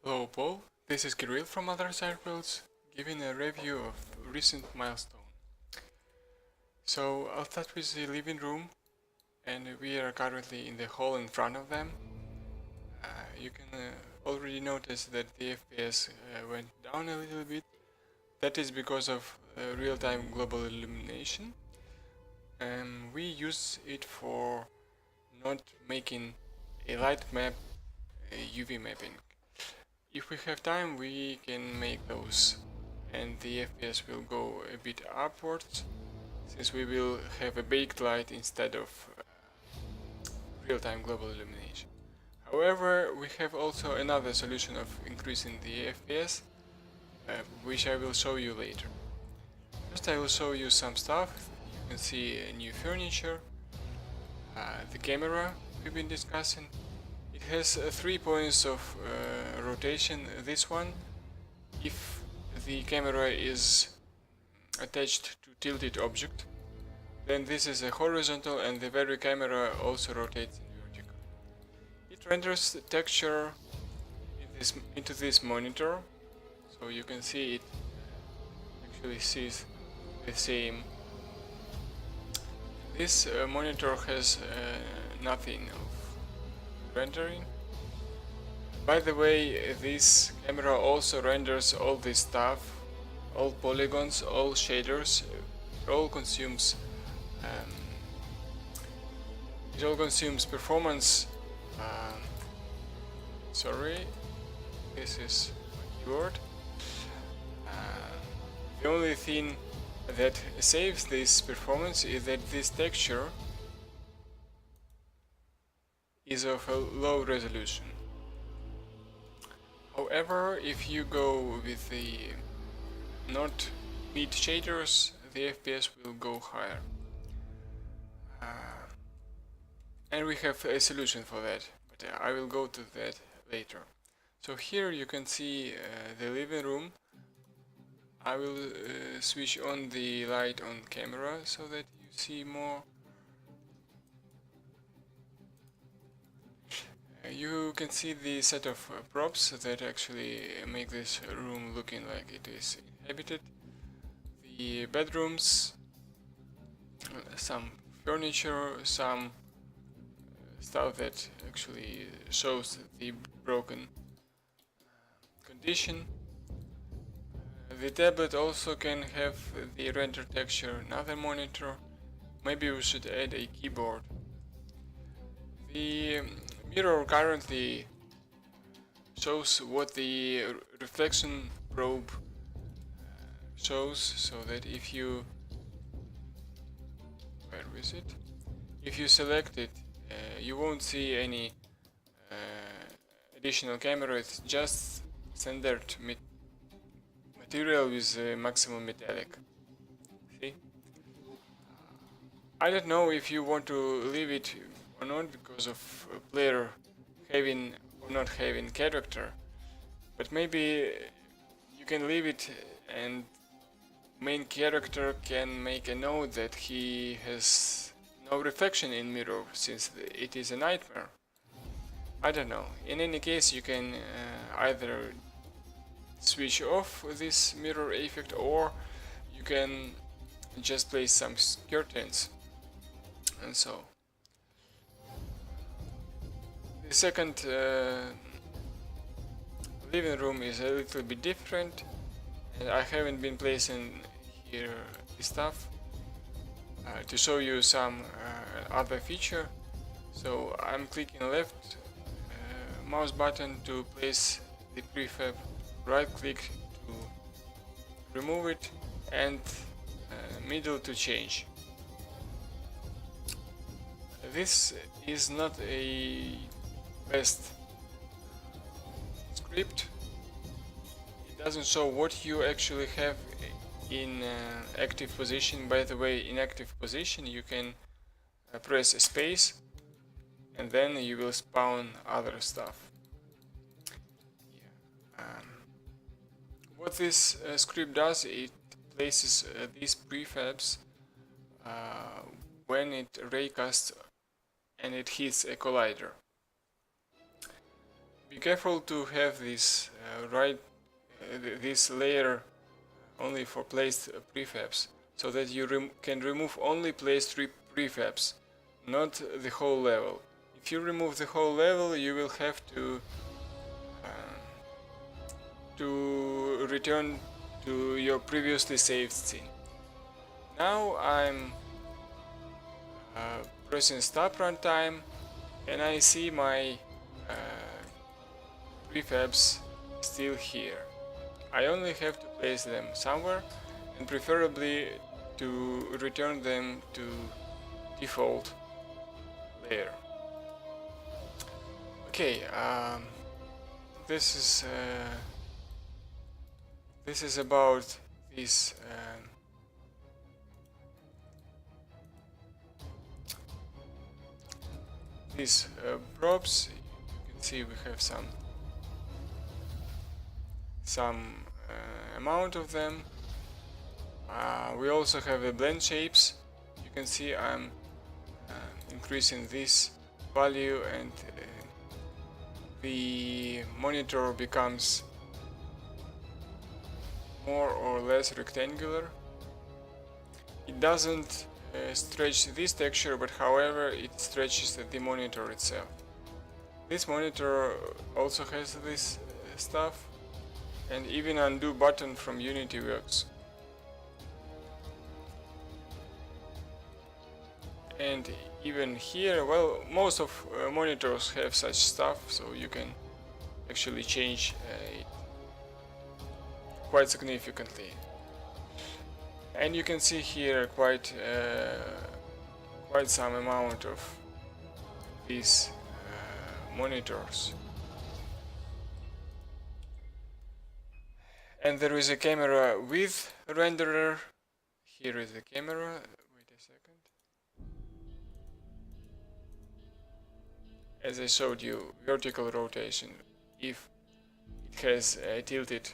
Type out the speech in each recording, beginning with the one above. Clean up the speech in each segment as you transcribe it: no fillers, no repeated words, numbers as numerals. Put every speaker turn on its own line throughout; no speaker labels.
Hello Paul, this is Kirill from Other Side Worlds, giving a review of recent milestone. So I'll start with the living room, and we are currently in the hall in front of them. You can already notice that the FPS went down a little bit. That is because of real-time global illumination. We use it for not making a light map UV mapping. If we have time, we can make those, and the FPS will go a bit upwards, since we will have a baked light instead of real-time global illumination. However, we have also another solution of increasing the FPS, which I will show you later. First I will show you some stuff. You can see new furniture, the camera we've been discussing. It has 3 points of rotation. This one, if the camera is attached to tilted object, then this is a horizontal, and the very camera also rotates in vertical. It renders the texture into this monitor, so you can see it actually sees the same. This monitor has nothing of rendering. By the way, this camera also renders all this stuff, all polygons, all shaders. It all consumes performance. Sorry, this is my keyboard. The only thing that saves this performance is that this texture is of a low resolution. However, if you go with the not mid shaders, the FPS will go higher. And we have a solution for that, but I will go to that later. So here you can see the living room. I will switch on the light on camera so that you see more. You can see the set of props that actually make this room looking like it is inhabited. The bedrooms, some furniture, some stuff that actually shows the broken condition. The tablet also can have the render texture, another monitor. Maybe we should add a keyboard. The mirror currently shows what the reflection probe shows, so that if you if you select it, you won't see any additional camera. It's just standard material with maximum metallic. See? I don't know if you want to leave it or not because of a player having or not having character, but maybe you can leave it and main character can make a note that he has no reflection in mirror, since it is a nightmare. I don't know. In any case, you can either switch off this mirror effect, or you can just place some curtains, and so. The second living room is a little bit different, and I haven't been placing here this stuff to show you some other feature. So I'm clicking left mouse button to place the prefab, right click to remove it, and middle to change. This is not a best script. It doesn't show what you actually have in active position. By the way, in active position you can press space, and then you will spawn other stuff. What this script does, it places these prefabs when it raycasts and it hits a collider. be careful to have this this layer only for placed prefabs, so that you can remove only placed prefabs, not the whole level. If you remove the whole level, you will have to return to your previously saved scene. Now I'm pressing stop runtime, and I see my prefabs still here. I only have to place them somewhere, and preferably to return them to default layer. Okay, this is about these props. You can see we have some amount of them. We also have the blend shapes. You can see I'm increasing this value, and the monitor becomes more or less rectangular. It doesn't stretch this texture, but however it stretches the monitor itself. This monitor also has this stuff, and even undo button from Unity works. And even here, well, most of monitors have such stuff, so you can actually change it quite significantly. And you can see here quite some amount of these monitors. And there is a camera with renderer. Here is the camera. Wait a second. As I showed you, vertical rotation, if it has a tilted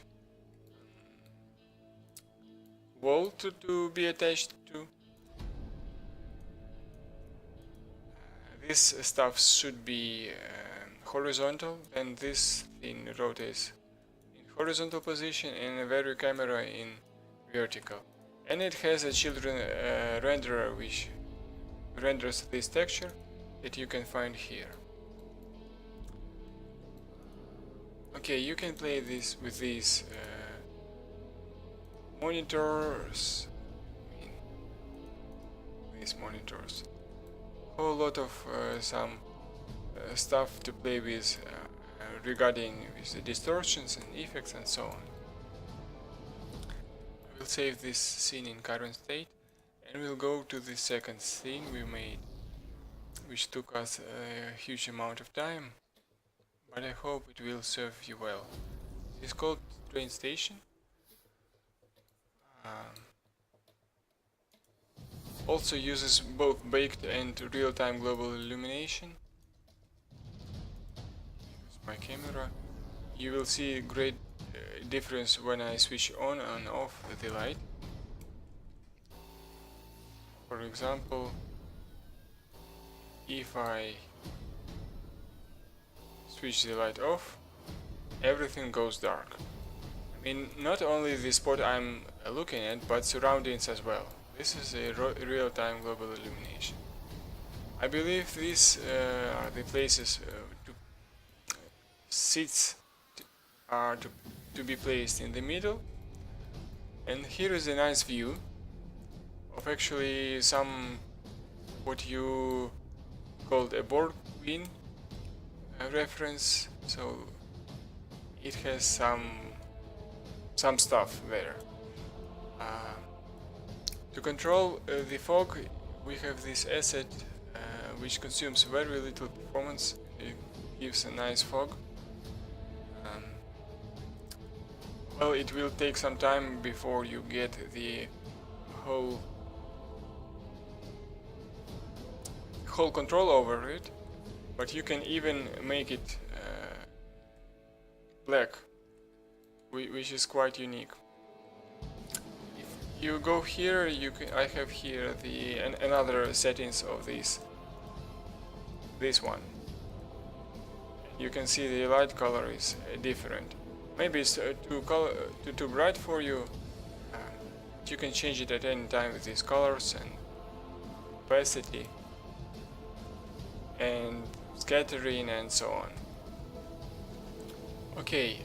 wall to be attached to. This stuff should be horizontal, and this thing rotates in horizontal position, and a very camera in vertical. And it has a children renderer which renders this texture that you can find here. Okay, you can play this with these monitors. These monitors. Whole lot of some stuff to play with regarding with the distortions and effects and so on. I will save this scene in current state, and we'll go to the second scene we made, which took us a huge amount of time, but I hope it will serve you well. It's called Train Station. Also uses both baked and real-time global illumination. Here's my camera. You will see a great difference when I switch on and off the light. For example, if I switch the light off, everything goes dark. I mean, not only the spot I'm looking at, but surroundings as well. This is a real-time global illumination. I believe these are the places seats are to be placed in the middle. And here is a nice view of actually some what you called a Borg Queen reference. So it has some stuff there. To control the fog, we have this asset which consumes very little performance. It gives a nice fog. Well, it will take some time before you get the whole control over it, but you can even make it black, which is quite unique. You go here, I have here another settings of this one. you can see the light color is different. Maybe it's too bright for you. You can change it at any time with these colors and opacity and scattering and so on. Okay,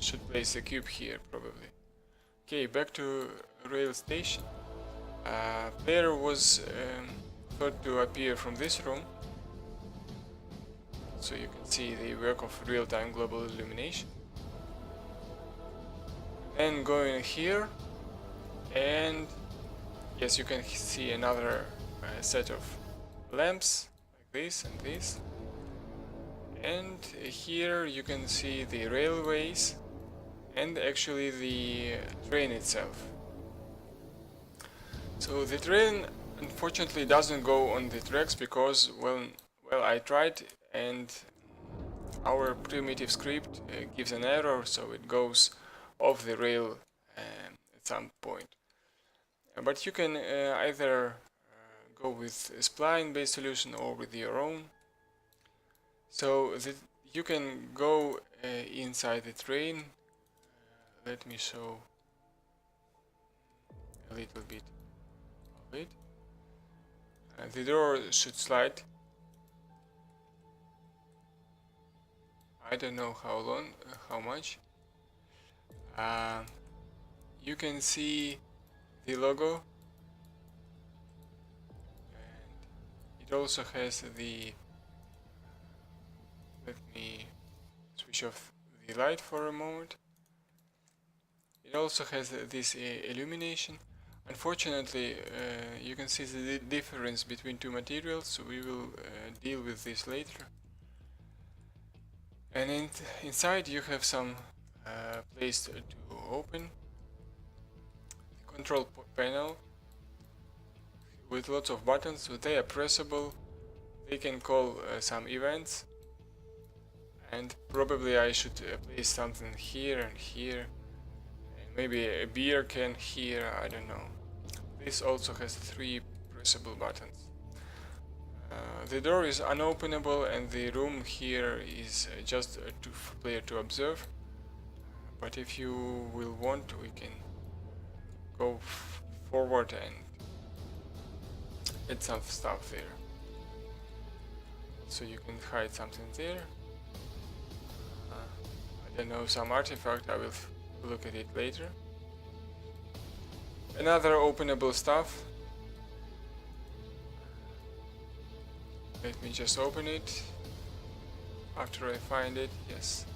should place a cube here probably. Okay, back to rail station. Player was thought to appear from this room, so you can see the work of real-time global illumination. And going here, and yes, you can see another set of lamps like this and this. And here you can see the railways and actually the train itself. So the train unfortunately doesn't go on the tracks because, well, I tried and our primitive script gives an error, so it goes off the rail at some point. But you can either go with a spline based solution or with your own. So that you can go inside the train. Let me show a little bit of it. The door should slide. I don't know how long, how much. You can see the logo, and it also has the. Let me switch off the light for a moment. It also has this illumination. Unfortunately, you can see the difference between two materials, so we will deal with this later. And inside you have some place to open. The control panel with lots of buttons, so they are pressable. They can call some events. And probably I should place something here and here. And maybe a beer can here, I don't know. This also has 3 pressable buttons. The door is unopenable and the room here is just for player to observe. But if you will want, we can go forward and add some stuff there. So you can hide something there. I don't know, some artifact, I will look at it later. Another openable stuff. Let me just open it after I find it, yes.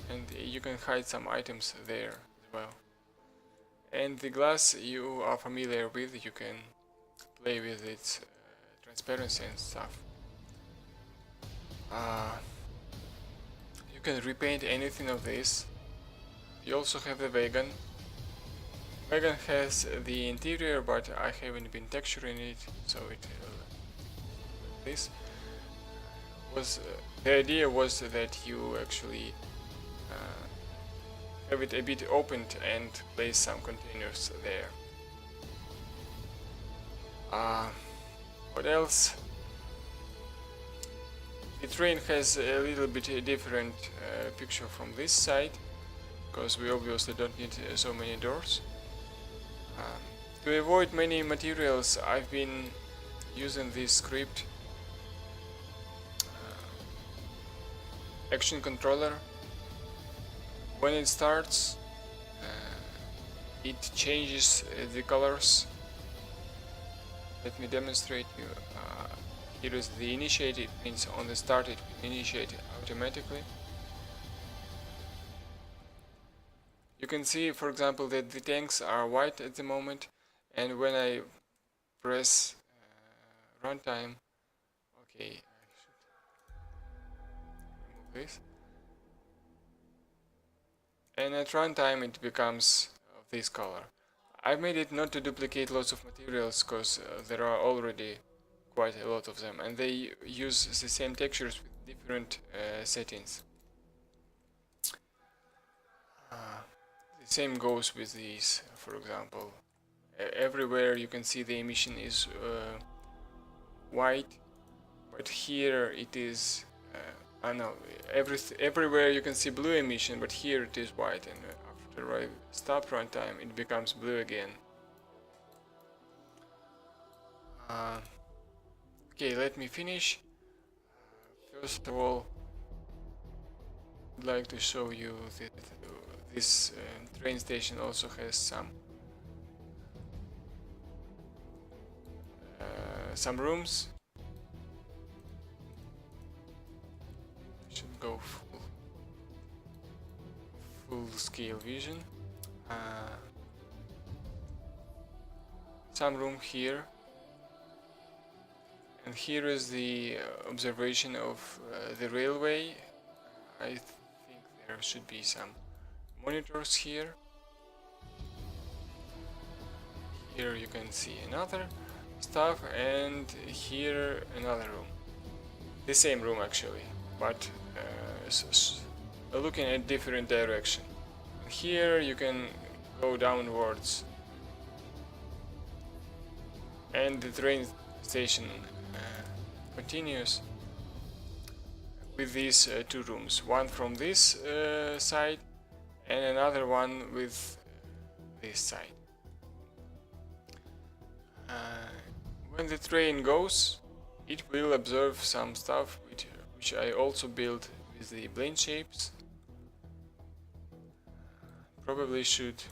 And you can hide some items there as well. And the glass you are familiar with, you can play with its transparency and stuff. You can repaint anything of this. You also have the wagon. Wagon has the interior, but I haven't been texturing it, so it this was the idea was that you actually have it a bit opened and place some containers there. What else? The train has a little bit different picture from this side, because we obviously don't need so many doors. To avoid many materials, I've been using this script action controller. When it starts, it changes the colors. Let me demonstrate you. Here is the initiate, it means on the start it will initiate automatically. You can see, for example, that the tanks are white at the moment, and when I press runtime, okay, I should remove this, and at runtime it becomes of this color. I've made it not to duplicate lots of materials, because there are already quite a lot of them, and they use the same textures with different settings. The same goes with these, for example. Everywhere you can see the emission is white, but here it is I know everywhere you can see blue emission, but here it is white, and after I stop runtime it becomes blue again. Okay, let me finish. First of all, I'd like to show you that this train station also has some rooms. Should go full scale vision. Some room here, and here is the observation of the railway. I think there should be some monitors here. Here you can see another stuff, and here another room. The same room actually, but looking at different direction. Here you can go downwards, and the train station continues with these two rooms, one from this side and another one with this side. When the train goes, it will observe some stuff which I also built with the plane shapes. Probably should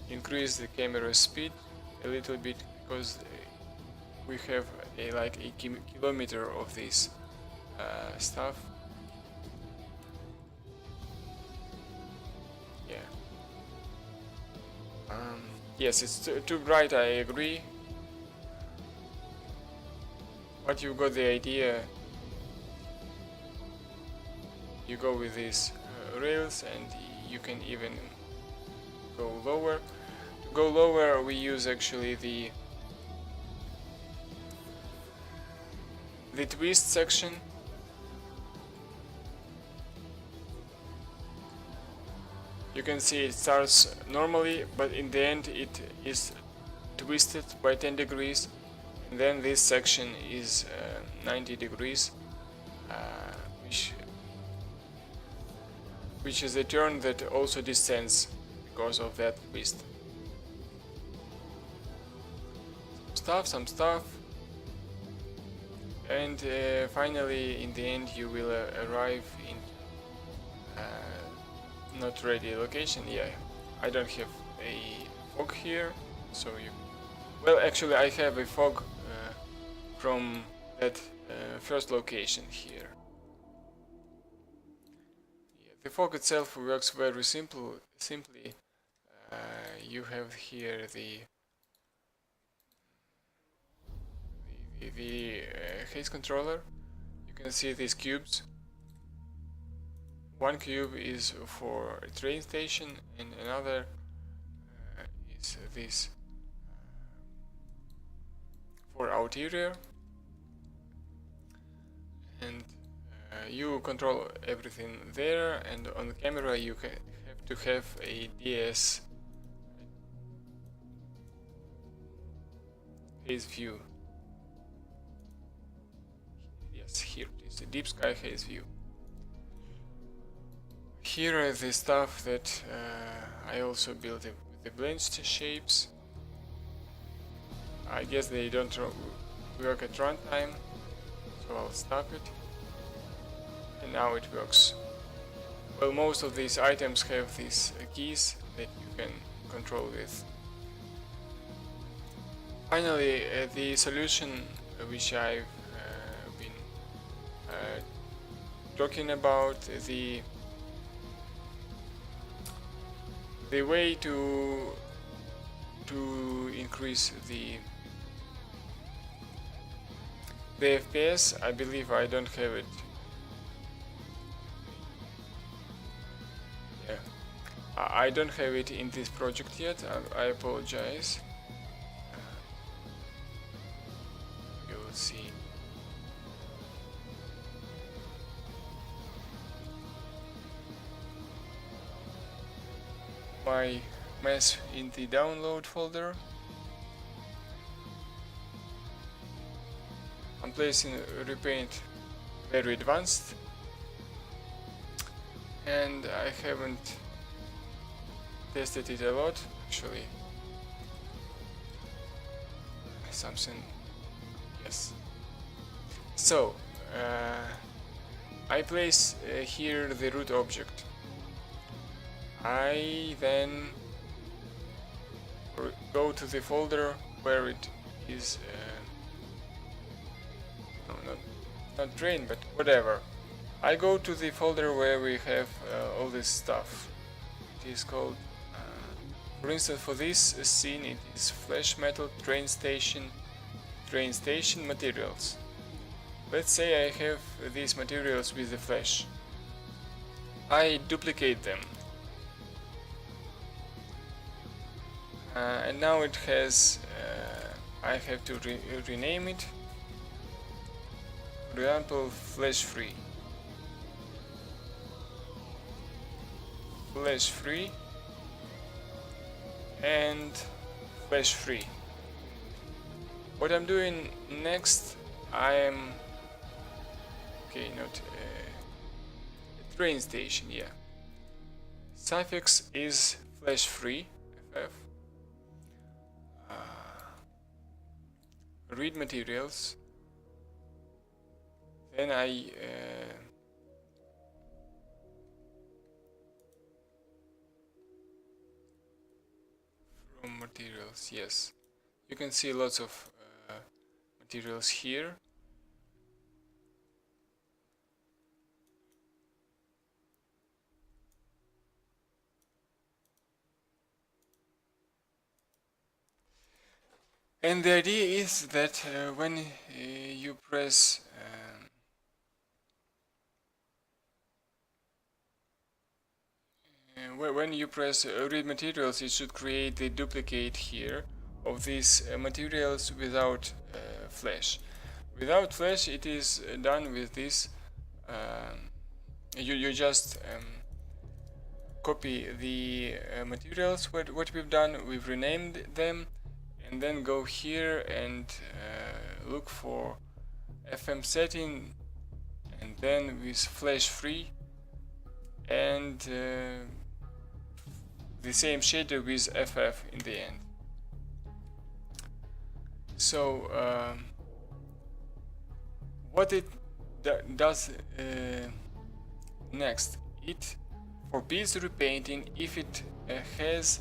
increase the camera speed a little bit, because we have like a kilometer of this stuff. Yeah. Yes, it's too bright, I agree. But you got the idea. You go with these rails, and you can even go lower. To go lower, we use actually the twist section. You can see it starts normally, but in the end it is twisted by 10 degrees, and then this section is 90 degrees, which is a turn that also descends because of that twist. Some stuff, and finally in the end you will arrive in not ready location. Yeah, I don't have a fog here, so you... Well, actually I have a fog from that first location here. Yeah, the fog itself works very simply. You have here the haze controller. You can see these cubes. One cube is for a train station, and another is this for outerior. And you control everything there, and on the camera you have to have a DS haze view. Yes, here it is, a deep sky haze view. Here are the stuff that I also built with the blanched shapes. I guess they don't work at runtime, so I'll stop it. And now it works. Well, most of these items have these keys that you can control with. Finally, the solution which I've been talking about, the way to increase the FPS, I believe I don't have it. Yeah, I don't have it in this project yet. I apologize. You'll see. My mess in the download folder. I'm placing repaint very advanced, and I haven't tested it a lot actually. Something, yes. So I place here the root object. I then go to the folder where it is no, not drain, but whatever. I go to the folder where we have all this stuff. It is called for instance, for this scene it is flash metal, train station materials. Let's say I have these materials with the flash. I duplicate them. And now it has, I have to rename it. For example, flash free. Flash free and flash free. What I'm doing next, I am not a train station, yeah. Suffix is flash free, FF. Read materials. Then I from materials, yes. You can see lots of materials here. And the idea is that when you press read materials, it should create the duplicate here of these materials without flash. Without flash, it is done with this. You just copy the materials. What we've done, we've renamed them, and then go here and look for FM setting, and then with flash free, and the same shader with FF in the end. So what it does next, it forbids repainting if it has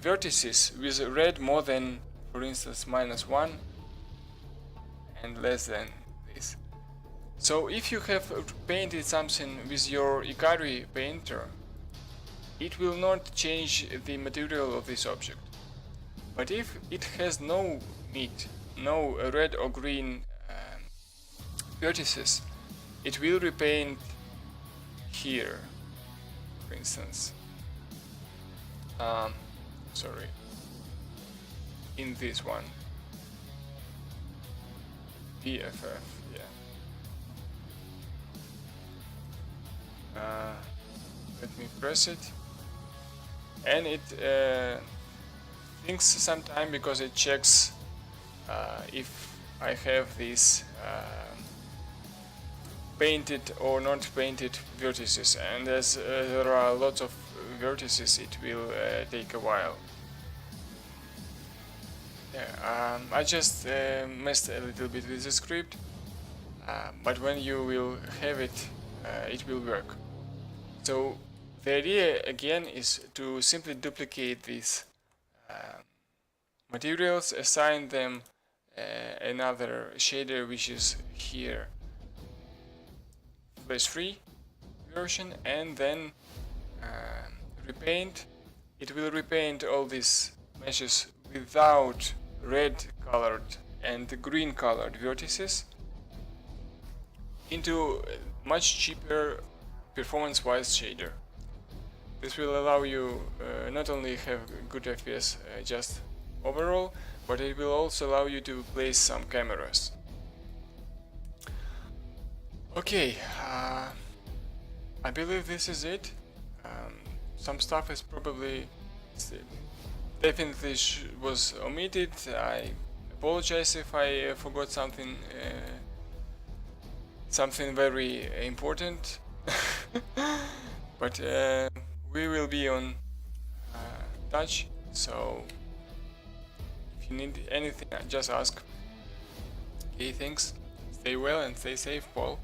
vertices with red more than, for instance, -1 and less than this. So if you have painted something with your Ikari painter, it will not change the material of this object. But if it has no red or green vertices, it will repaint here, for instance. Sorry, in this one, BFF, yeah. Let me press it, and it thinks some time because it checks if I have these painted or not painted vertices, and as there are lots of vertices, it will take a while. Yeah, I just messed a little bit with the script, but when you will have it, it will work. So the idea again is to simply duplicate these materials, assign them another shader which is here, flash free version, and then repaint. It will repaint all these meshes without red colored and green colored vertices into a much cheaper performance wise shader. This will allow you not only have good FPS just overall, but it will also allow you to place some cameras. Okay, I believe this is it. Some stuff is probably definitely was omitted. I apologize if I forgot something very important, but we will be on touch, so if you need anything, just ask. Okay, thanks. Stay well and stay safe, Paul.